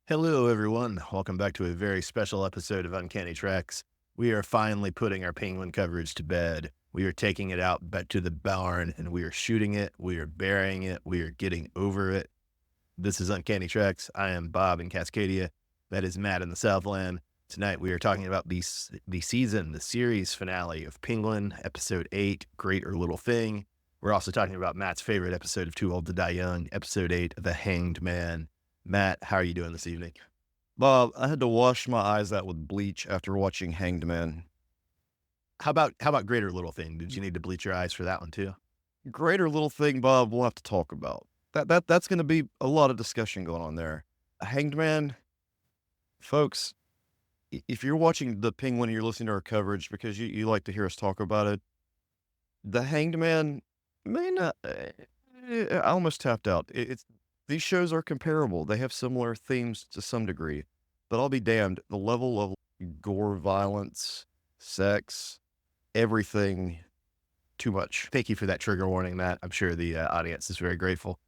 Hello, everyone. Welcome back to a very special episode of Uncanny Treks. We are finally putting our penguin coverage to bed. We are taking it out back to the barn and we are shooting it. We are burying it. We are getting over it. This is Uncanny Treks. I am Bob in Cascadia. That is Matt in the Southland. Tonight we are talking about the series finale of Penguin, episode 8, Great or Little Thing. We're also talking about Matt's favorite episode of Too Old to Die Young, episode 8, The Hanged Man. Matt, how are you doing this evening? Bob, I had to wash my eyes out with bleach after watching Hanged Man. How about Greater Little Thing? Did you need to bleach your eyes for that one too? Greater little thing, Bob, we'll have to talk about. That's going to be a lot of discussion going on there. Hanged Man, folks, if you're watching The Penguin and you're listening to our coverage because you like to hear us talk about it, The Hanged Man may not. I almost tapped out. These shows are comparable. They have similar themes to some degree, but I'll be damned. The level of gore, violence, sex, everything, too much. Thank you for that trigger warning, Matt. I'm sure the audience is very grateful.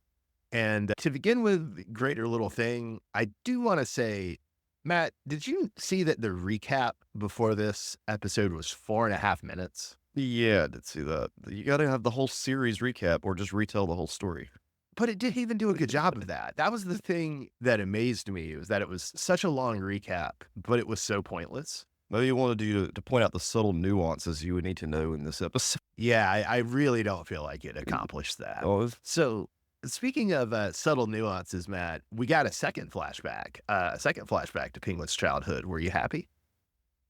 And to begin with Greater Little Thing, I do want to say, Matt, did you see that the recap before this episode was 4.5 minutes? Yeah, I did see that. You got to have the whole series recap or just retell the whole story. But it didn't even do a good job of that. That was the thing that amazed me, was that it was such a long recap, but it was so pointless. Maybe you wanted to point out the subtle nuances you would need to know in this episode. Yeah, I really don't feel like it accomplished that. Oh, So, speaking of subtle nuances, Matt, we got a second flashback to Penguin's childhood. Were you happy?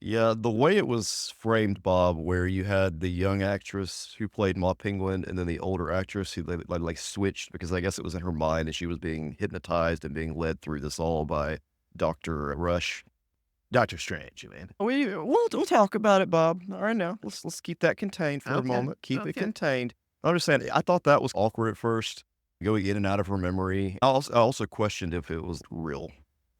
yeah, the way it was framed, Bob, where you had the young actress who played Ma Penguin and then the older actress who like switched because I guess it was in her mind that she was being hypnotized and being led through this all by Dr. Rush. Doctor Strange, you mean? We'll talk about it, Bob. All right, now let's keep that contained for a Okay, moment. Keep it okay. contained. I'm just saying, I thought that was awkward at first, going in and out of her memory. I also questioned if it was real,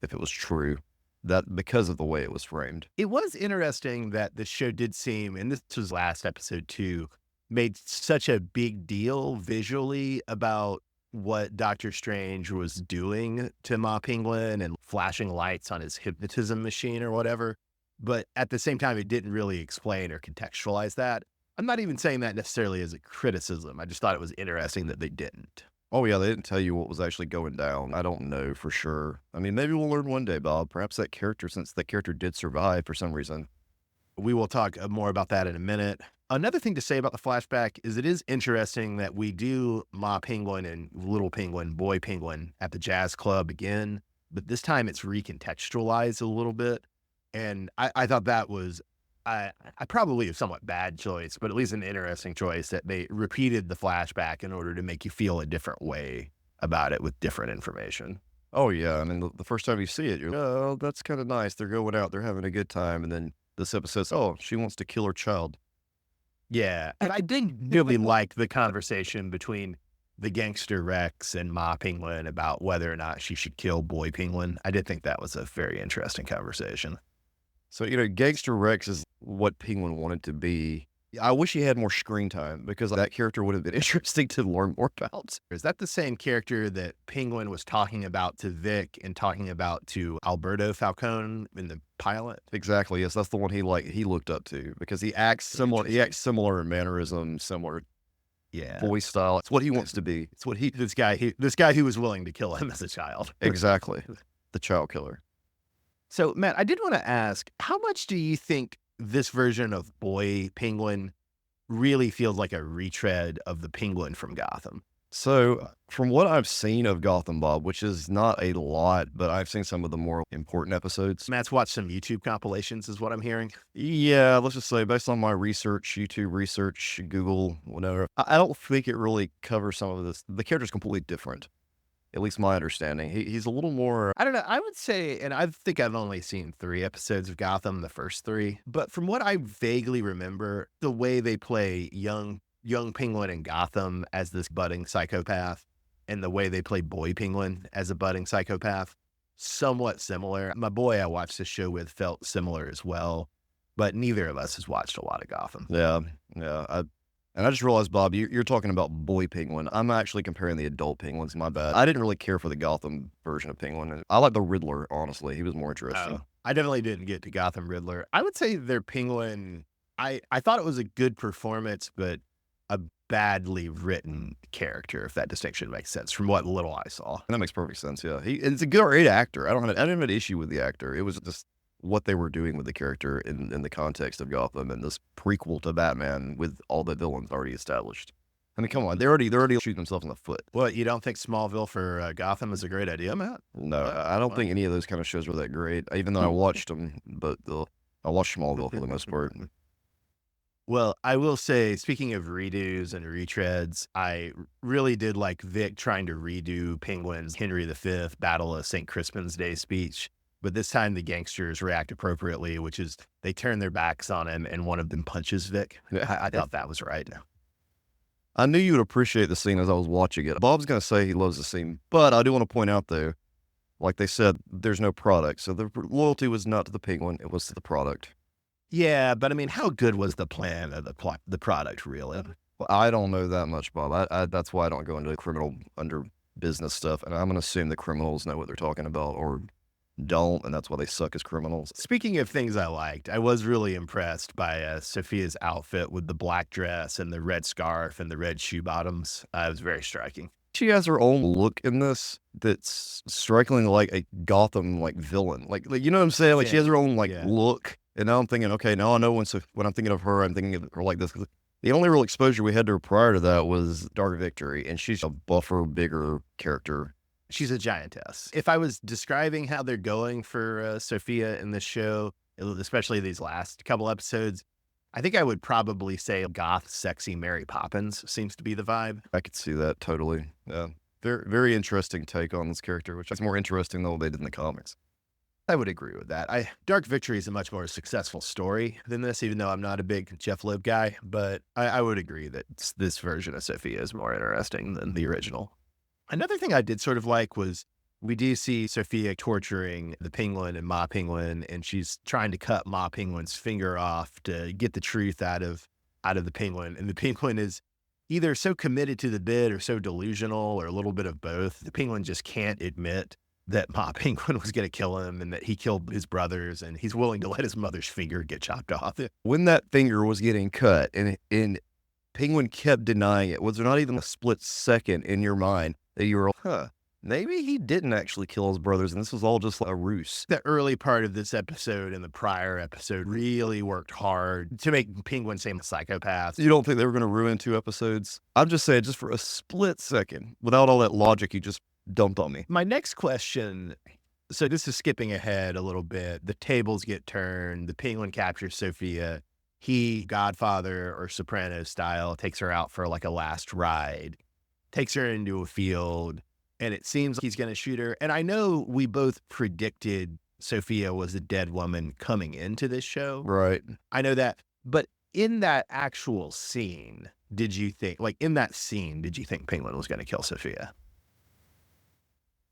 if it was true, that because of the way it was framed. It was interesting that the show did seem, and this was last episode too, made such a big deal visually about what Doctor Strange was doing to Ma Penguin and flashing lights on his hypnotism machine or whatever. But at the same time, it didn't really explain or contextualize that. I'm not even saying that necessarily as a criticism. I just thought it was interesting that they didn't. Oh yeah, they didn't tell you what was actually going down. I don't know for sure. I mean, maybe we'll learn one day, Bob. Perhaps that character, since that character did survive for some reason. We will talk more about that in a minute. Another thing to say about the flashback is it is interesting that we do Ma Penguin and Little Penguin, Boy Penguin at the jazz club again, but this time it's recontextualized a little bit. And I thought that was, I probably a somewhat bad choice, but at least an interesting choice that they repeated the flashback in order to make you feel a different way about it with different information. Oh yeah, I mean, the first time you see it, you're oh, that's kind of nice. They're going out, they're having a good time, and then this episode says, oh, she wants to kill her child. Yeah. And I did really like the conversation between the gangster Rex and Ma Penguin about whether or not she should kill Boy Penguin. I did think that was a very interesting conversation. So, Gangster Rex is what Penguin wanted to be. I wish he had more screen time because that character would have been interesting to learn more about. Is that the same character that Penguin was talking about to Vic and talking about to Alberto Falcone in the pilot? Exactly. Yes, that's the one he looked up to because he acts similar. He acts similar in mannerisms, similar voice style. It's what he wants to be. It's what he this guy who was willing to kill him as a child. Exactly. The child killer. So, Matt, I did want to ask, how much do you think this version of Boy Penguin really feels like a retread of the Penguin from Gotham? So, from what I've seen of Gotham, Bob, which is not a lot, but I've seen some of the more important episodes. Matt's watched some YouTube compilations, is what I'm hearing. Yeah, let's just say, based on my research, YouTube research, Google, whatever, I don't think it really covers some of this. The character's completely different. At least my understanding. He's a little more. I don't know. I would say, and I think I've only seen 3 episodes of Gotham, the first 3. But from what I vaguely remember, the way they play young Penguin in Gotham as this budding psychopath and the way they play Boy Penguin as a budding psychopath, somewhat similar. My boy I watched this show with felt similar as well, but neither of us has watched a lot of Gotham. Yeah. And I just realized, Bob, you're talking about boy Penguin. I'm actually comparing the adult Penguins. My bad. I didn't really care for the Gotham version of Penguin. I like the Riddler, honestly. He was more Oh, interesting. I definitely didn't get to Gotham Riddler. I would say their Penguin, I thought it was a good performance, but a badly written character, if that distinction makes sense from what little I saw. And that makes perfect sense. Yeah, it's a great actor. I didn't have an issue with the actor. It was just what they were doing with the character in the context of Gotham and this prequel to Batman with all the villains already established. I mean, come on, they're already shooting themselves in the foot. Well, you don't think Smallville for Gotham is a great idea, Matt? No, What? I don't What? think any of those kind of shows were that great. Even though I watched them, but I watched Smallville for the most part. Well, I will say, speaking of redos and retreads, I really did like Vic trying to redo Penguin's Henry V Battle of St. Crispin's Day speech. But this time the gangsters react appropriately, which is they turn their backs on him and one of them punches Vic. I thought that was right. I knew you would appreciate the scene as I was watching it. Bob's gonna say he loves the scene, but I do want to point out though, like they said, there's no product, so the loyalty was not to the Penguin; it was to the product. Yeah, but I mean, how good was the plan of the product really? Well, I don't know that much, Bob. That's why I don't go into criminal under business stuff, and I'm gonna assume the criminals know what they're talking about or don't, and that's why they suck as criminals. Speaking of things I liked, I was really impressed by Sophia's outfit with the black dress and the red scarf and the red shoe bottoms. It was very striking. She has her own look in this that's strikingly like a Gotham like villain. Like you know what I'm saying? Like she has her own like Yeah. look. And now I'm thinking, okay, now I know when I'm thinking of her, I'm thinking of her like this. The only real exposure we had to her prior to that was Dark Victory, and she's a buffer, bigger character. She's a giantess. If I was describing how they're going for Sophia in this show, especially these last couple episodes, I think I would probably say goth, sexy Mary Poppins seems to be the vibe. I could see that totally. Yeah, very very interesting take on this character, which is more interesting than what they did in the comics. I would agree with that. Dark Victory is a much more successful story than this, even though I'm not a big Jeff Loeb guy. But I would agree that this version of Sophia is more interesting than the original. Another thing I did sort of like was we do see Sophia torturing the Penguin and Ma Penguin, and she's trying to cut Ma Penguin's finger off to get the truth out of the Penguin. And the Penguin is either so committed to the bid or so delusional or a little bit of both. The Penguin just can't admit that Ma Penguin was going to kill him and that he killed his brothers, and he's willing to let his mother's finger get chopped off. When that finger was getting cut, and Penguin kept denying it, was there not even a split second in your mind that you were, maybe he didn't actually kill his brothers, and this was all just a ruse? The early part of this episode and the prior episode really worked hard to make Penguin seem a psychopath. You don't think they were going to ruin 2 episodes? I'm just saying, just for a split second, without all that logic you just dumped on me. My next question, so this is skipping ahead a little bit. The tables get turned. The Penguin captures Sophia. He, Godfather or Soprano style, takes her out for like a last ride, takes her into a field, and it seems like he's going to shoot her. And I know we both predicted Sophia was a dead woman coming into this show. Right. I know that. But in that actual scene, did you think Penguin was going to kill Sophia?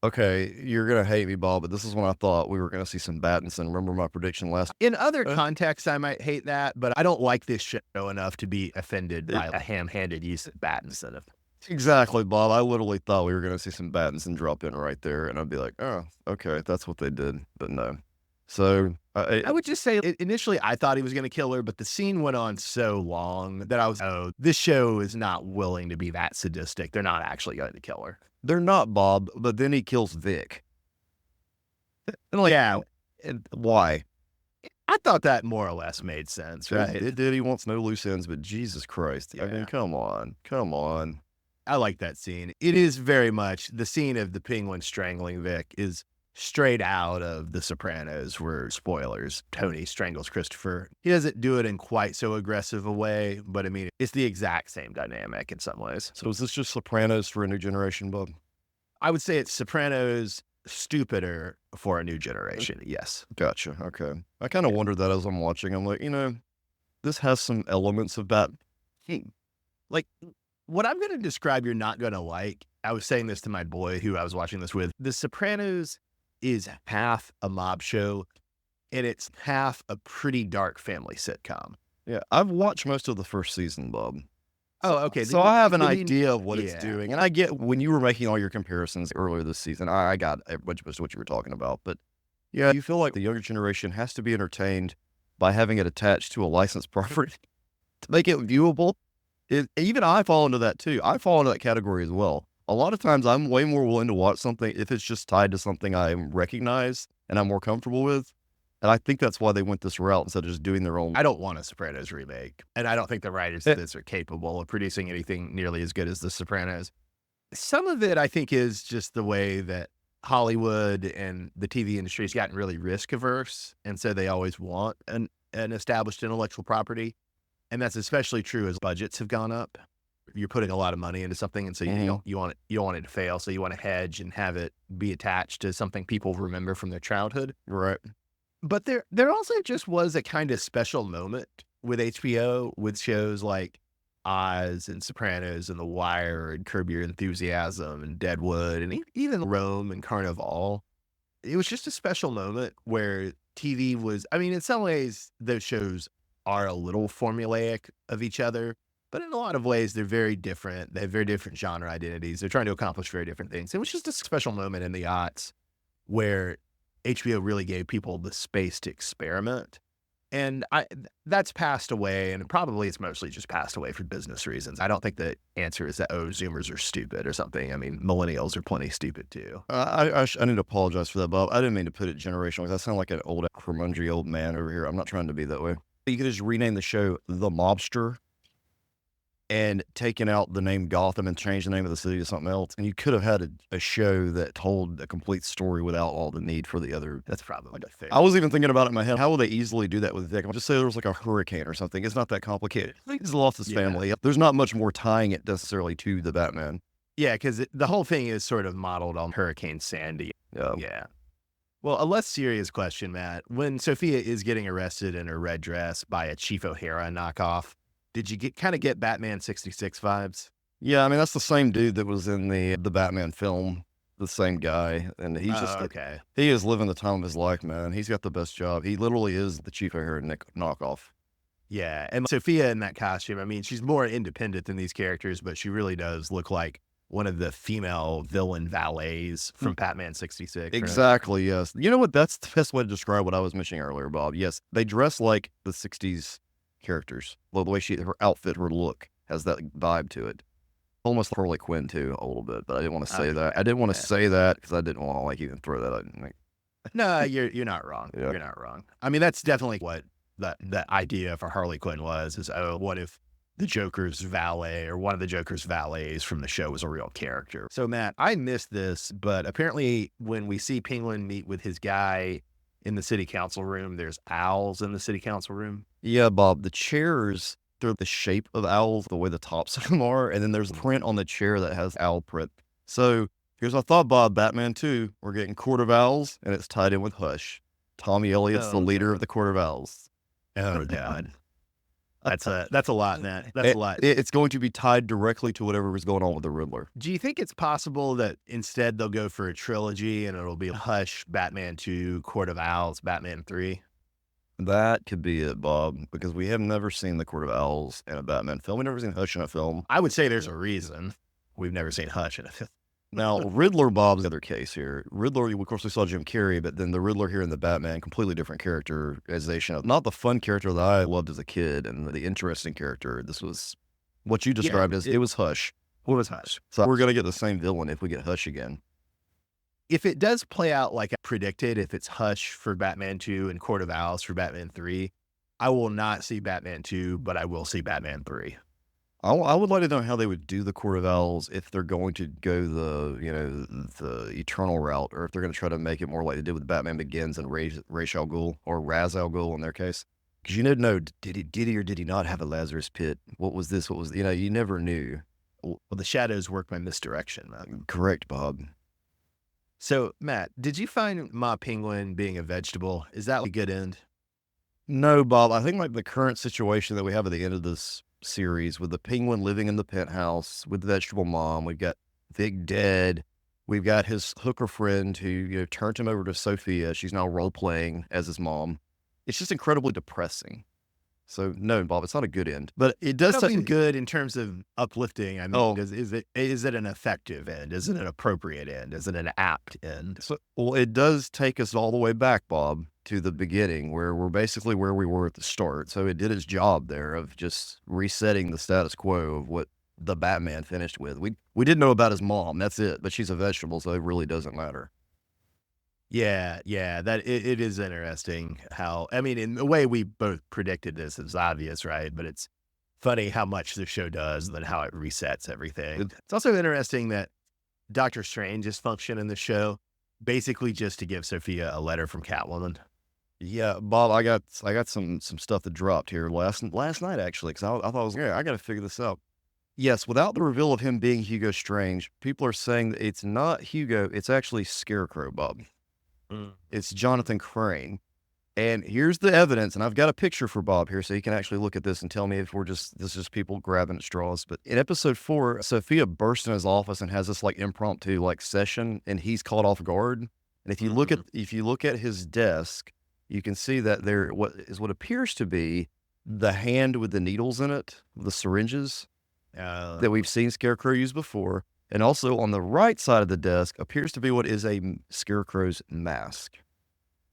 Okay, you're going to hate me, Bob, but this is when I thought we were going to see some Battinson. Remember my prediction last? In other contexts, I might hate that, but I don't like this show enough to be offended by a ham-handed use of Battinson. Exactly, Bob. I literally thought we were going to see some Battinson drop in right there, and I'd be like, oh, okay, that's what they did. But no. So I would just say initially I thought he was going to kill her, but the scene went on so long that I was, this show is not willing to be that sadistic. They're not actually going to kill her. They're not, Bob, but then he kills Vic. And like, yeah, why? I thought that more or less made sense, right? It did. He wants no loose ends, but Jesus Christ. I mean, come on. Come on. I like that scene. It is very much the scene of the Penguin strangling Vic is straight out of The Sopranos, where, spoilers, Tony strangles Christopher. He doesn't do it in quite so aggressive a way, but I mean, it's the exact same dynamic in some ways. So is this just Sopranos for a new generation, Bob? I would say it's Sopranos stupider for a new generation. Yes. Gotcha. Okay. I kind of wondered that as I'm watching. I'm like, this has some elements of that. Like, what I'm going to describe you're not going to like, I was saying this to my boy who I was watching this with, The Sopranos is half a mob show and it's half a pretty dark family sitcom. Yeah, I've watched most of the first season, Bob. So, Oh, okay. so I have an You mean idea of what it's yeah. doing, and I get when you were making all your comparisons earlier this season, I got which was what you were talking about. But yeah, you feel like the younger generation has to be entertained by having it attached to a licensed property to make it viewable. Even I fall into that too. I fall into that category as well. A lot of times, I'm way more willing to watch something if it's just tied to something I recognize and I'm more comfortable with. And I think that's why they went this route instead of just doing their own. I don't want a Sopranos remake, and I don't think the writers of Eh, this are capable of producing anything nearly as good as The Sopranos. Some of it, I think, is just the way that Hollywood and the TV industry has gotten really risk averse, and so they always want an established intellectual property, and that's especially true as budgets have gone up. You're putting a lot of money into something, and so mhm, you don't want it to fail, so you want to hedge and have it be attached to something people remember from their childhood. right. But there also just was a kind of special moment with HBO with shows like Oz and Sopranos and The Wire and Curb Your Enthusiasm and Deadwood and even Rome and Carnival. It was just a special moment where TV was, I mean, in some ways, those shows are a little formulaic of each other, but in a lot of ways, they're very different. They have very different genre identities. They're trying to accomplish very different things. It was just a special moment in the aughts where HBO really gave people the space to experiment. And that's passed away, and probably it's mostly just passed away for business reasons. I don't think the answer is that, oh, Zoomers are stupid or something. I mean, millennials are plenty stupid too. I need to apologize for that, Bob. I didn't mean to put it generational because I sound like an old, curmudgeonly old man over here. I'm not trying to be that way. You could just rename the show The Mobster and taken out the name Gotham and changed the name of the city to something else. And you could have had a show that told a complete story without all the need for the other. That's probably fair. I was even thinking about it in my head. How will they easily do that with the Just say there was like a hurricane or something. It's not that complicated. He's lost his Yeah. family. There's not much more tying it necessarily to the Batman. Yeah, because the whole thing is sort of modeled on Hurricane Sandy. Yeah. Yeah. Well, a less serious question, Matt. When Sophia is getting arrested in her red dress by a Chief O'Hara knockoff, did you get Batman 66 vibes? Yeah, I mean that's the same dude that was in the Batman film, the same guy, and he's just Oh, okay. he is living the time of his life, man. He's got the best job. He literally is the Chief O'Hara knockoff. Yeah, and Sophia in that costume, I mean, she's more independent than these characters, but she really does look like one of the female villain valets from Batman 66. Right? Exactly. Yes. You know what? That's the best way to describe what I was mentioning earlier, Bob. Yes, they dress like the '60s characters. Well, the way her outfit, her look has that vibe to it. Almost Harley Quinn too, a little bit, but I didn't want to say Okay. that. I didn't want to Yeah. say that because I didn't want to like even throw that out. Like, No, you're not wrong. yeah. You're not wrong. I mean, that's definitely what the idea for Harley Quinn was, is, oh, what if the Joker's valet or one of the Joker's valets from the show was a real character? So, Matt, I missed this, but apparently when we see Penguin meet with his guy in the city council room, there's owls in the city council room. Yeah, Bob. The chairs, they're the shape of owls, the way the tops of them are, and then there's a print on the chair that has owl print. So here's my thought, Bob. Batman 2, we're getting Court of Owls, and it's tied in with Hush. Tommy Elliott's the Oh, leader of the Court of Owls. Oh, God. That's a lot, Matt. That's a lot. It's going to be tied directly to whatever was going on with the Riddler. Do you think it's possible that instead they'll go for a trilogy and it'll be Hush, Batman 2, Court of Owls, Batman 3? That could be it, Bob, because we have never seen the Court of Owls in a Batman film. We've never seen Hush in a film. I would say there's a reason we've never seen Hush in a film. Now, Riddler Bob's the other case here. Riddler, of course, we saw Jim Carrey, but then the Riddler here in the Batman, completely different characterization of not the fun character that I loved as a kid and the interesting character. This was what you described as it was Hush. What was Hush? So we're going to get the same villain if we get Hush again. If it does play out like I predicted, if it's Hush for Batman 2 and Court of Owls for Batman 3, I will not see Batman 2, but I will see Batman 3. I would like to know how they would do the Court of Owls if they're going to go the eternal route, or if they're going to try to make it more like they did with Batman Begins and Ra's al Ghul or Raz al Ghul in their case. Because you never know, did he or did he not have a Lazarus pit? What was this? What was you never knew. Well, the shadows work by misdirection, man. Correct, Bob. So, Matt, did you find Ma Penguin being a vegetable? Is that a good end? No, Bob. I think like the current situation that we have at the end of this series with the Penguin living in the penthouse with the vegetable mom, we've got Vic dead. We've got his hooker friend who turned him over to Sophia. She's now role playing as his mom. It's just incredibly depressing. So no, Bob, it's not a good end, but it does I don't mean say, good in terms of uplifting. I mean, oh, is it an effective end? Is it an appropriate end? Is it an apt end? so, well, it does take us all the way back, Bob, to the beginning where we're basically where we were at the start. So it did its job there of just resetting the status quo of what the Batman finished with. We did know about his mom, that's it, but she's a vegetable, so it really doesn't matter. Yeah, yeah, it is interesting how I mean, in the way we both predicted this is obvious, right? But it's funny how much the show does and then how it resets everything. It, It's also interesting that Doctor Strange's function in the show basically just to give Sophia a letter from Catwoman. yeah, Bob, I got some stuff that dropped here last night actually because I thought I got to figure this out. Yes, without the reveal of him being Hugo Strange, people are saying that it's not Hugo, it's actually Scarecrow, Bob. Mm. It's Jonathan Crane. And here's the evidence, and I've got a picture for Bob here so he can actually look at this and tell me if this is people grabbing at straws. But in episode 4, Sophia bursts in his office and has this like impromptu like session, and he's caught off guard. And Mhm. if you look at his desk, you can see that there what appears to be the hand with the needles in it, the syringes Uh, that we've seen Scarecrow use before. And also on the right side of the desk appears to be what is Scarecrow's mask.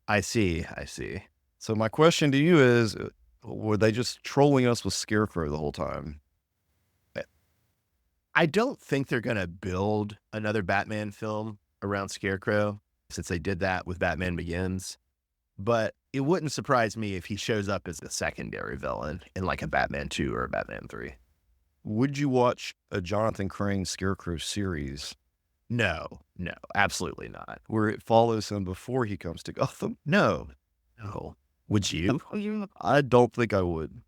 I see, I see. So my question to you is, were they just trolling us with Scarecrow the whole time? I don't think they're gonna build another Batman film around Scarecrow since they did that with Batman Begins. But it wouldn't surprise me if he shows up as a secondary villain in like a Batman 2 or a Batman 3. Would you watch a Jonathan Crane Scarecrow series No, no, absolutely not. where it follows him before he comes to Gotham? No, no. Would you? I don't think I would.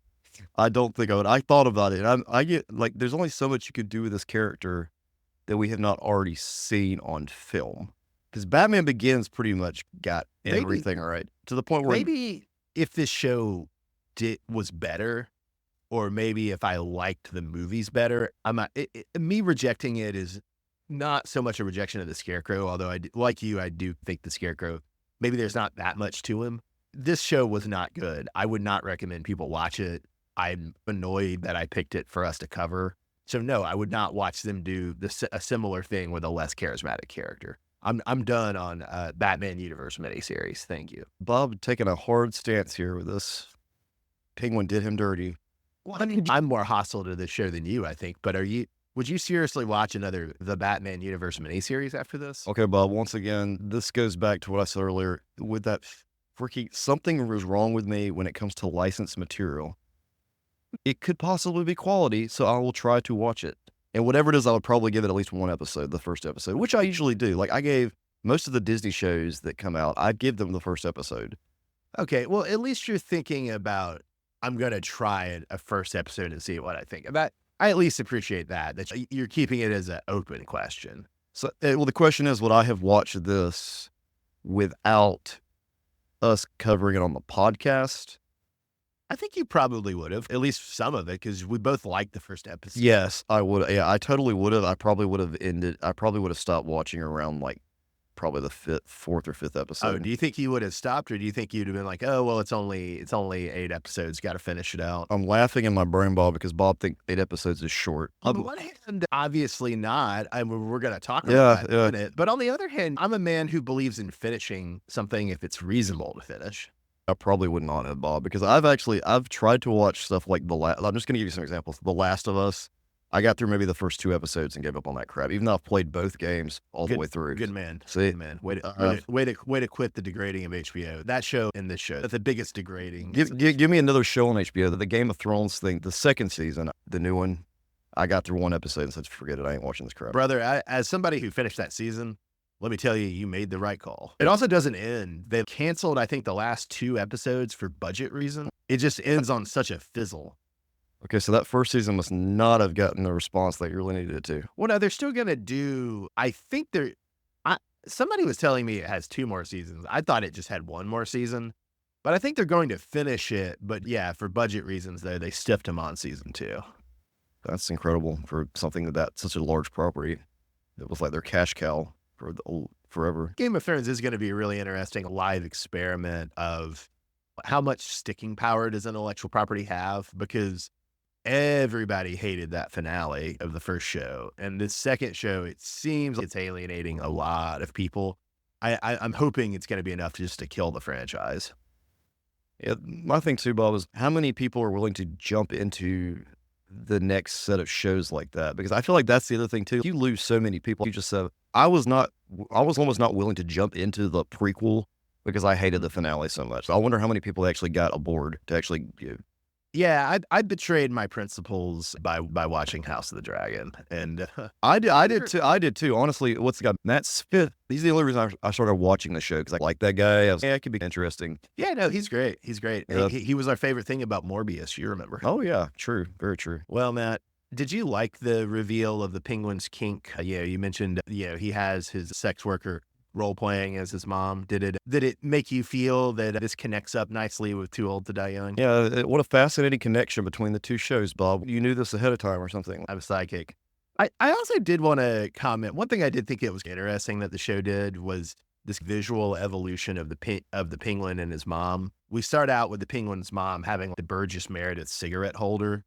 I don't think I would. I thought about it. I get like, there's only so much you could do with this character that we have not already seen on film. Because Batman Begins pretty much got Maybe, everything right to the point where maybe if this show was better, or maybe if I liked the movies better, I'm not, me rejecting it is not so much a rejection of the Scarecrow, although like you, I do think the Scarecrow, maybe there's not that much to him. This show was not good. I would not recommend people watch it. I'm annoyed that I picked it for us to cover. So no, I would not watch them do a similar thing with a less charismatic character. I'm done on Batman Universe miniseries. Thank you. Bob taking a hard stance here with this. Penguin did him dirty. Well, I mean, I'm more hostile to this show than you, I think. But would you seriously watch another the Batman Universe miniseries after this? Okay, Bob, once again, this goes back to what I said earlier. With that freaky, something was wrong with me when it comes to licensed material. It could possibly be quality, so I will try to watch it. And whatever it is, I would probably give it at least one episode, the first episode, which I usually do. Like I gave most of the Disney shows that come out, I'd give them the first episode. Okay, well, at least you're thinking about, I'm gonna try a first episode and see what I think. That I at least appreciate that you're keeping it as an open question. So, well, the question is, would I have watched this without us covering it on the podcast? I think you probably would have, at least some of it, because we both liked the first episode. Yes, I would. Yeah, I totally would have. I probably would have stopped watching around like probably the fourth or fifth Oh, episode. do you think you would have stopped, or do you think you'd have been like, "Oh, well, it's only 8 episodes, gotta finish it out?" I'm laughing in my brain ball because Bob think 8 episodes is short. On the one hand, obviously not. I mean, we're gonna talk about Yeah, that in a yeah. minute. But on the other hand, I'm a man who believes in finishing something if it's reasonable to finish. I probably would not have, Bob, because I've tried to watch stuff like I'm just gonna give you some examples. The Last of Us. I got through maybe the first 2 episodes and gave up on that crap, even though I've played both games all the Good way through. good man. See, Good man. Way to uh, way to quit the degrading of HBO. That show and this show, the biggest degrading. give me another show on HBO. The Game of Thrones thing, the second season, the new one. I got through one episode and said, "Forget it. I ain't watching this crap." Brother, as somebody who finished that season, let me tell you, you made the right call. It also doesn't end. They canceled, I think, the last 2 episodes for budget reason. It just ends on such a fizzle. Okay, so that first season must not have gotten the response that you really needed it to. Well, no, they're still gonna do. I think they're. Somebody was telling me it has 2 more seasons. I thought it just had 1 more season, but I think they're going to finish it. But yeah, for budget reasons, though, they stiffed him on season 2. That's incredible for something that such a large property. It was like their cash cow for forever. Game of Thrones is going to be a really interesting live experiment of how much sticking power does intellectual property have? Because everybody hated that finale of the first show, and this second show, it seems like it's alienating a lot of people. I'm hoping it's gonna be enough just to kill the franchise. Yeah, my thing too, Bob, is how many people are willing to jump into the next set of shows like that? Because I feel like that's the other thing too. You lose so many people. You just said I was almost not willing to jump into the prequel because I hated the finale so much. I wonder how many people actually got aboard to actually. Yeah, I betrayed my principles by watching House of the Dragon, and I did too. I did too. Honestly, what's the guy? Matt Smith. He's the only reason I started watching the show because I like that guy. I was, yeah, it could be interesting. yeah, no, he's great. He's great. Yeah. He was our favorite thing about Morbius. You remember? Oh yeah, true, very true. Well, Matt, did you like the reveal of the Penguin's kink? Yeah, you mentioned, he has his sex worker role playing as his mom. Did it make you feel that this connects up nicely with Too Old to Die Young? Yeah, what a fascinating connection between the two shows, Bob. You knew this ahead of time or something. I'm psychic. I also did want to comment. One thing I did think it was interesting that the show did was this visual evolution of the penguin and his mom. We start out with the penguin's mom having the Burgess Meredith cigarette holder,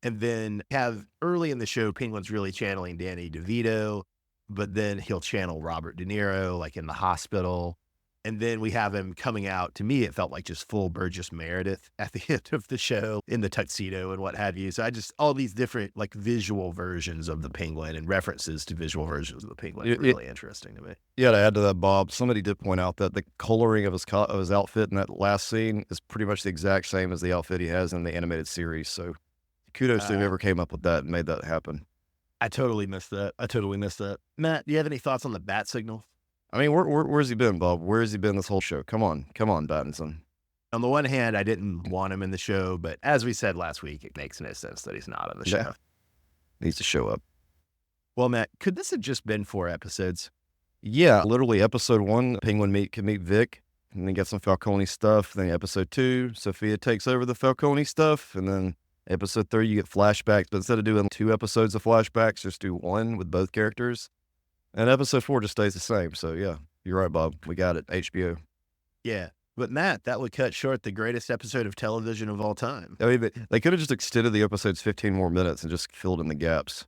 and then have early in the show, Penguin's really channeling Danny DeVito, but then he'll channel Robert De Niro, like in the hospital. And then we have him coming out. To me, it felt like just full Burgess Meredith at the end of the show in the tuxedo and what have you. So all these different like visual versions of the Penguin and references to visual versions of the Penguin are really interesting to me. Yeah, to add to that, Bob, somebody did point out that the coloring of his outfit in that last scene is pretty much the exact same as the outfit he has in the animated series. So kudos to whoever came up with that and made that happen. I totally missed that. Matt, do you have any thoughts on the bat signal? I mean, where's he been, Bob? Where has he been this whole show? Come on, Battinson. On the one hand, I didn't want him in the show, but as we said last week, it makes no sense that he's not on the show. Yeah. Needs to show up. Well, Matt, could this have just been 4 episodes? Yeah, literally episode 1, Penguin can meet Vic, and then get some Falcone stuff. Then episode 2, Sophia takes over the Falcone stuff, and then episode 3, you get flashbacks. But instead of doing 2 episodes of flashbacks, just do 1 with both characters. And episode 4 just stays the same. So yeah, you're right, Bob. We got it. HBO. Yeah. But Matt, that would cut short the greatest episode of television of all time. I mean, they could have just extended the episodes 15 more minutes and just filled in the gaps.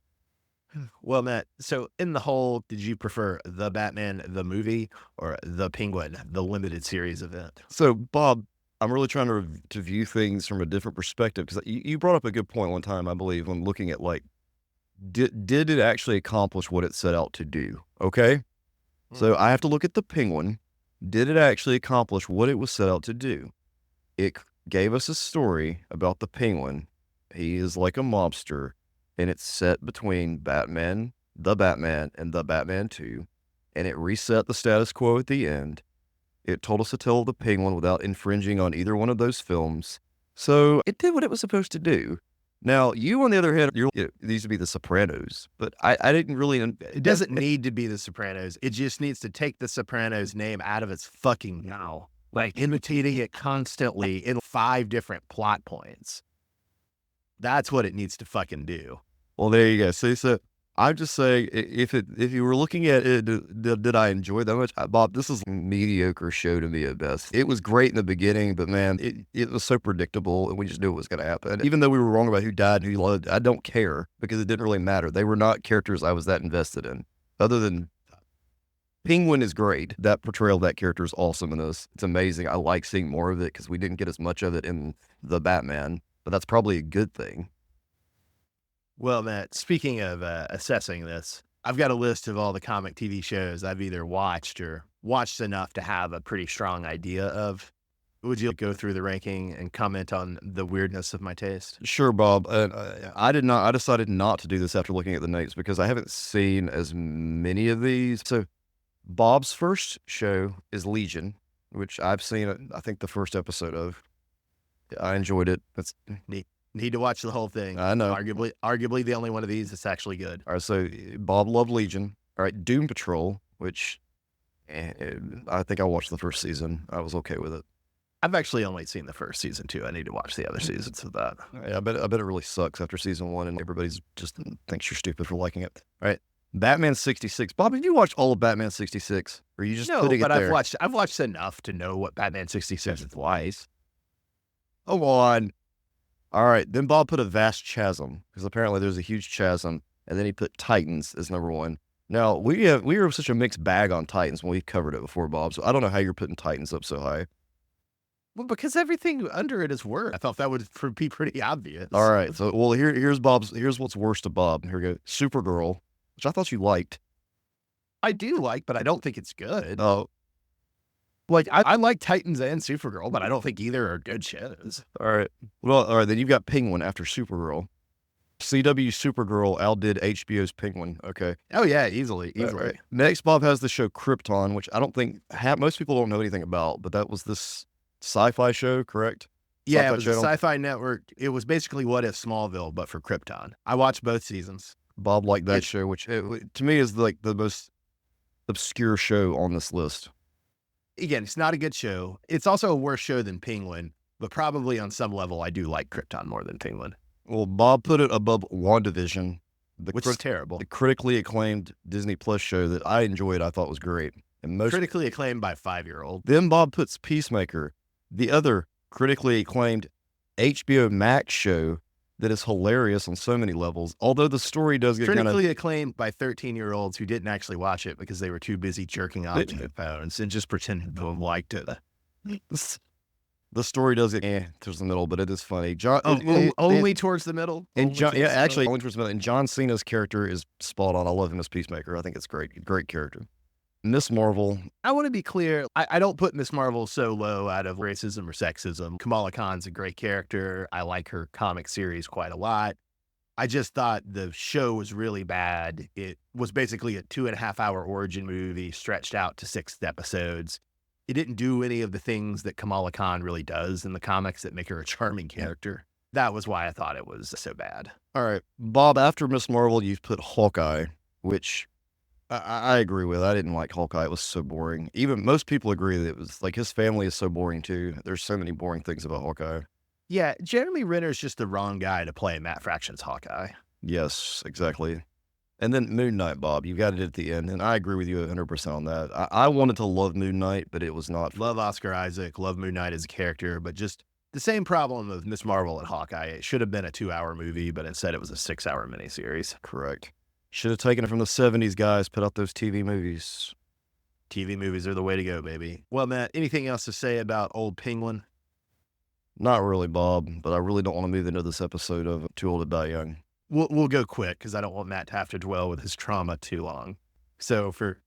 Well, Matt, so in the whole, did you prefer The Batman, the movie, or The Penguin, the limited series event? So, Bob, I'm really trying to view things from a different perspective because you brought up a good point one time, I believe, when looking at like, did it actually accomplish what it set out to do? Okay. So I have to look at the Penguin. Did it actually accomplish what it was set out to do? It gave us a story about the Penguin. He is like a mobster, and it's set between Batman, and the Batman 2, and it reset the status quo at the end. It told us to tell the Penguin without infringing on either one of those films. So it did what it was supposed to do. Now, you, on the other hand, it needs to be The Sopranos, but I didn't really. It doesn't need to be The Sopranos. It just needs to take The Sopranos name out of its fucking mouth, like imitating it constantly in 5 different plot points. That's what it needs to fucking do. Well, there you go. See, so I'm just saying, if you were looking at it, did I enjoy that much? Bob, this is a mediocre show to me at best. It was great in the beginning, but man, it was so predictable, and we just knew it was going to happen. Even though we were wrong about who died and who loved, I don't care because it didn't really matter. They were not characters I was that invested in. Other than Penguin is great. That portrayal of that character is awesome in this. It's amazing. I like seeing more of it because we didn't get as much of it in The Batman, but that's probably a good thing. Well, Matt, speaking of assessing this, I've got a list of all the comic TV shows I've either watched or watched enough to have a pretty strong idea of. Would you go through the ranking and comment on the weirdness of my taste? Sure, Bob. I did not. I decided not to do this after looking at the notes because I haven't seen as many of these. So, Bob's first show is Legion, which I've seen. I think the first episode of. I enjoyed it. That's neat. Need to watch the whole thing. I know. Arguably the only one of these that's actually good. All right, so Bob loved Legion. All right, Doom Patrol, which I think I watched the first season. I was okay with it. I've actually only seen the first season too. I need to watch the other seasons of that. Yeah, I bet it really sucks after season 1, and everybody's just thinks you're stupid for liking it. All right, Batman 66. Bob, have you watched all of Batman 66? Or are you just no? putting But it there? I've watched enough to know what Batman 66 is like. Come on. All right. Then Bob put a vast chasm because apparently there's a huge chasm. And then he put Titans as number one. Now, we are such a mixed bag on Titans when we've covered it before, Bob. So I don't know how you're putting Titans up so high. Well, because everything under it is worse. I thought that would be pretty obvious. All right. So, well, here's what's worst to Bob. Here we go. Supergirl, which I thought you liked. I do like, but I don't think it's good. Oh, Like, I like Titans and Supergirl, but I don't think either are good shows. all right. Well, all right. Then you've got Penguin after Supergirl. CW Supergirl outdid HBO's Penguin. Okay. Oh, yeah, easily. Right. Next, Bob has the show Krypton, which I don't think most people don't know anything about, but that was this sci-fi show, correct? Yeah, Sci-Fi it was a channel? Sci-Fi Network. It was basically What If Smallville, but for Krypton. I watched both seasons. Bob liked that It- show, which to me is like the most obscure show on this list. Again, it's not a good show. It's also a worse show than Penguin, but probably on some level, I do like Krypton more than Penguin, Well, Bob put it above WandaVision, which is terrible. the critically acclaimed Disney Plus show that I enjoyed. I thought was great. And most Critically acclaimed by 5-year-old. then Bob puts Peacemaker, the other critically acclaimed HBO Max show that is hilarious on so many levels. Although the story does get kind of Critically acclaimed by 13-year-olds who didn't actually watch it because they were too busy jerking off to their phones and just pretending to have liked it. the story does get towards the middle, but it is funny. John Only towards the middle. and Only John, towards yeah, the actually, middle? only towards the middle. And John Cena's character is spot on. I love him as Peacemaker. I think it's great character. Miss Marvel, I want to be clear. I don't put Miss Marvel so low out of racism or sexism. Kamala Khan's a great character. I like her comic series quite a lot. I just thought the show was really bad. It was basically a 2.5-hour origin movie stretched out to 6 episodes. It didn't do any of the things that Kamala Khan really does in the comics that make her a charming character. That was why I thought it was so bad. all right, Bob. After Miss Marvel, you've put Hawkeye, which I agree with. I didn't like Hawkeye. It was so boring. Even most people agree that it was like his family is so boring too. There's so many boring things about Hawkeye. Yeah, Jeremy Renner's just the wrong guy to play Matt Fraction's Hawkeye. Yes, exactly. And then Moon Knight, Bob, you got it at the end, and I agree with you 100% on that. I wanted to love Moon Knight, but it was not. Love Oscar Isaac, love Moon Knight as a character, but just the same problem with Miss Marvel and Hawkeye. It should have been a 2-hour movie, but instead it was a 6-hour miniseries. Correct. Should have taken it from the 70s, guys. Put out those TV movies. TV movies are the way to go, baby. Well, Matt, anything else to say about Old Penguin? Not really, Bob, but I really don't want to move into this episode of Too Old to Die Young. We'll go quick because I don't want Matt to have to dwell with his trauma too long. So for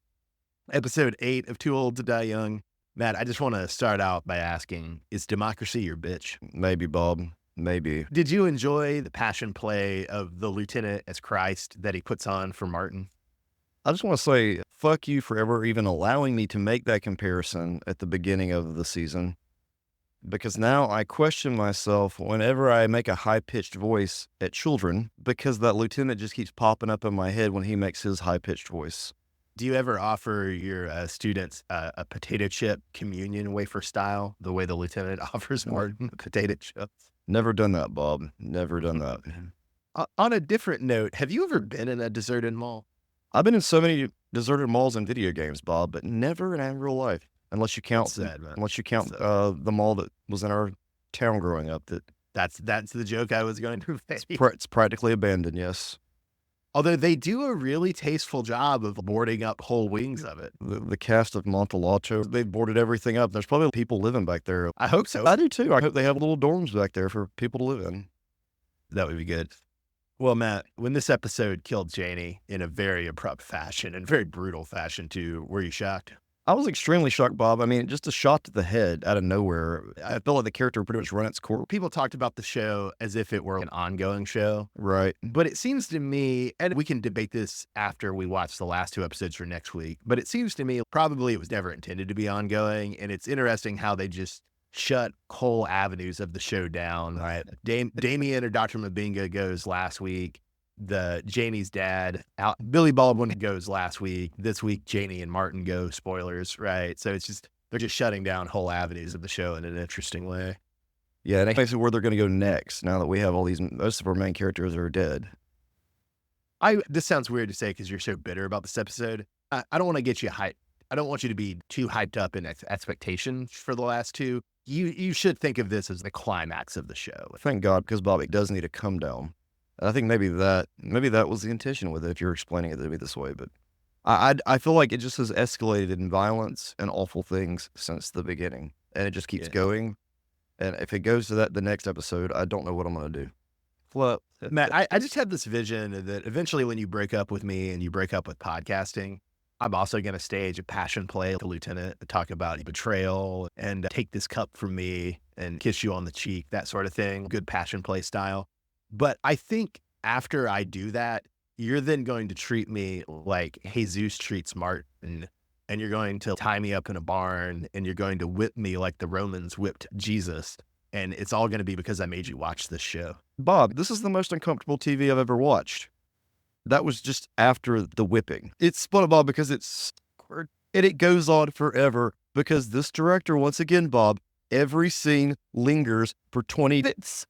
episode 8 of Too Old to Die Young, Matt, I just want to start out by asking, is democracy your bitch? Maybe, Bob. Maybe. Did you enjoy the passion play of the lieutenant as Christ that he puts on for Martin? I just want to say, fuck you for ever even allowing me to make that comparison at the beginning of the season. Because now I question myself whenever I make a high-pitched voice at children because that lieutenant just keeps popping up in my head when he makes his high-pitched voice. Do you ever offer your students a potato chip communion wafer style, the way the lieutenant offers Martin potato chips? Never done that, Bob. Never done that. On a different note, have you ever been in a deserted mall? I've been in so many deserted malls and video games, Bob, but never in real life. Unless you count, Sad, man. the mall that was in our town growing up. That's the joke I was going to make. It's practically abandoned. Yes, Although they do a really tasteful job of boarding up whole wings of it. the cast of Montalto, they boarded everything up. There's probably people living back there. I hope so. I do too. I hope they have little dorms back there for people to live in. That would be good. Well, Matt, when this episode killed Janie in a very abrupt fashion and very brutal fashion too, were you shocked? I was extremely shocked, Bob. I mean, just a shot to the head out of nowhere. I felt like the character pretty much ran its course. People talked about the show as if it were an ongoing show. Right. But it seems to me, and we can debate this after we watch the last 2 episodes for next week, but it seems to me probably it was never intended to be ongoing. And it's interesting how they just shut whole avenues of the show down. Right. Damien or Dr. Mabinga goes last week. Janie's dad, Billy Baldwin goes last week. This week, Janie and Martin go. Spoilers, right? So it's just, they're just shutting down whole avenues of the show in an interesting way. Yeah, and it makes it where they're going to go next now that we have most of our main characters are dead. This sounds weird to say because you're so bitter about this episode. I don't want to get you hyped I don't want you to be too hyped up in expectation for the last two. You should think of this as the climax of the show. Thank God, because Bobby does need to come down. And I think maybe that was the intention with it, if you're explaining it to me this way. But I feel like it just has escalated in violence and awful things since the beginning, and it just keeps Yeah. going. And if it goes to that the next episode, I don't know what I'm gonna do. Well, Matt, I just had this vision that eventually when you break up with me and you break up with podcasting, I'm also going to stage a passion play with the lieutenant to talk about betrayal and take this cup from me and kiss you on the cheek, that sort of thing. Good passion play style. But I think after I do that, you're then going to treat me like Jesus treats Martin, and you're going to tie me up in a barn and you're going to whip me like the Romans whipped Jesus. And it's all going to be because I made you watch this show. Bob, this is the most uncomfortable TV I've ever watched. That was just after the whipping. It's SpongeBob because it's awkward, and it goes on forever because this director, once again, Bob, every scene lingers for 20 minutes.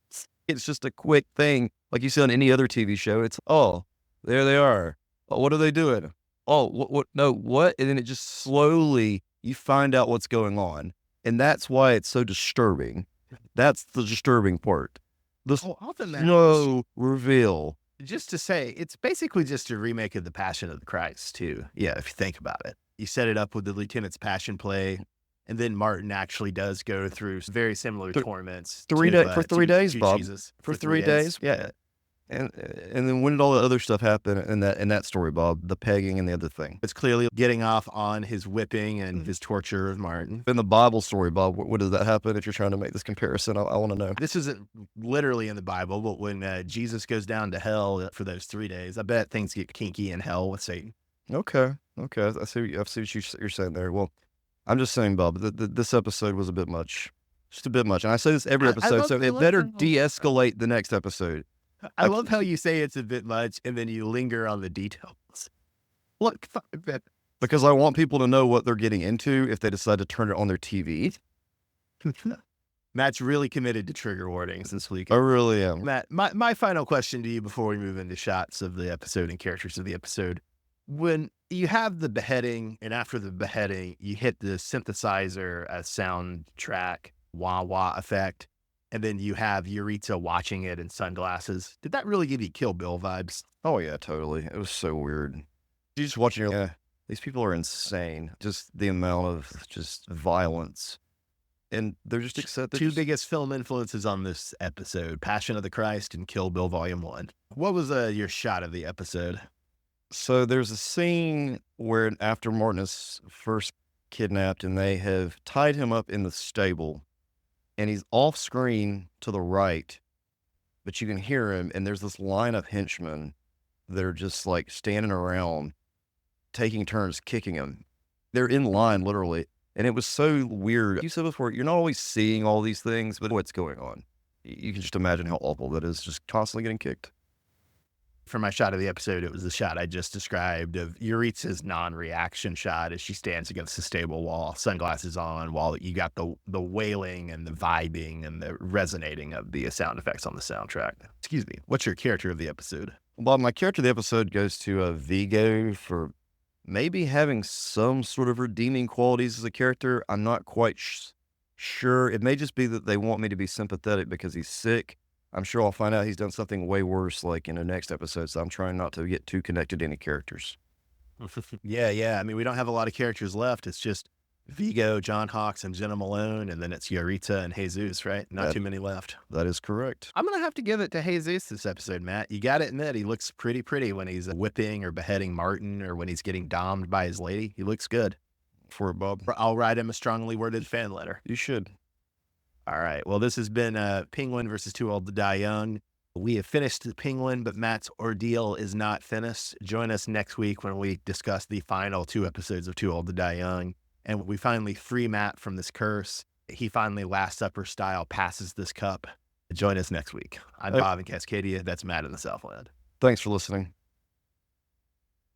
It's just a quick thing. Like you see on any other TV show, it's, oh, there they are. Oh, what are they doing? Oh, what, no, what? And then it just slowly, you find out what's going on. And that's why it's so disturbing. That's the disturbing part. The Often that slow reveal. just to say, it's basically just a remake of the Passion of the Christ, too. Yeah, if you think about it. You set it up with the lieutenant's passion play, and then Martin actually does go through very similar torments. For 3 days, Bob. Jesus. For 3 days, yeah. And then when did all the other stuff happen in that story, Bob? The pegging and the other thing. It's clearly getting off on his whipping and his torture of Martin. In the Bible story, Bob, what does that happen if you're trying to make this comparison? I want to know. This isn't literally in the Bible, but when Jesus goes down to hell for those 3 days, I bet things get kinky in hell with Satan. Okay. I see what you're saying there. Well, I'm just saying, Bob, this episode was a bit much. Just a bit much. And I say this every episode, so it better de-escalate the next episode. I love how you say it's a bit much and then you linger on the details. Look, because I want people to know what they're getting into if they decide to turn it on their TV. Matt's really committed to trigger warnings this week. I really am. Matt, my final question to you before we move into shots of the episode and characters of the episode. When you have the beheading and after the beheading, you hit the synthesizer as soundtrack, wah-wah effect, and then you have Eureka watching it in sunglasses. Did that really give you Kill Bill vibes? Oh, yeah, totally. It was so weird. You just watching, these people are insane. Just the amount of just violence. And they're just accepted. Two biggest film influences on this episode, Passion of the Christ and Kill Bill Volume 1. What was your shot of the episode? So there's a scene where after Martin is first kidnapped and they have tied him up in the stable and he's off screen to the right, but you can hear him. And there's this line of henchmen that are just like standing around taking turns kicking him. They're in line literally. And it was so weird. You said before, you're not always seeing all these things, but what's going on? You can just imagine how awful that is, just constantly getting kicked. For my shot of the episode, it was the shot I just described of Eureka's non-reaction shot as she stands against the stable wall, sunglasses on, while you got the wailing and the vibing and the resonating of the sound effects on the soundtrack. Excuse me. What's your character of the episode? Well, my character of the episode goes to Vigo for maybe having some sort of redeeming qualities as a character. I'm not quite sure. It may just be that they want me to be sympathetic because he's sick. I'm sure I'll find out he's done something way worse like in the next episode, so I'm trying not to get too connected to any characters. Yeah. I mean, we don't have a lot of characters left. It's just Vigo, John Hawkes, and Jenna Malone, and then it's Eureka and Jesus, right? Not too many left. That is correct. I'm going to have to give it to Jesus this episode, Matt. You got to admit, he looks pretty when he's whipping or beheading Martin or when he's getting domed by his lady. He looks good. For it, Bob. I'll write him a strongly worded fan letter. You should. All right. Well, this has been Penguin versus Too Old to Die Young. We have finished the Penguin, but Matt's ordeal is not finished. Join us next week when we discuss the final 2 episodes of Too Old to Die Young. And we finally free Matt from this curse. He finally, Last Supper style, passes this cup. Join us next week. I'm Bob in Cascadia. That's Matt in the Southland. Thanks for listening.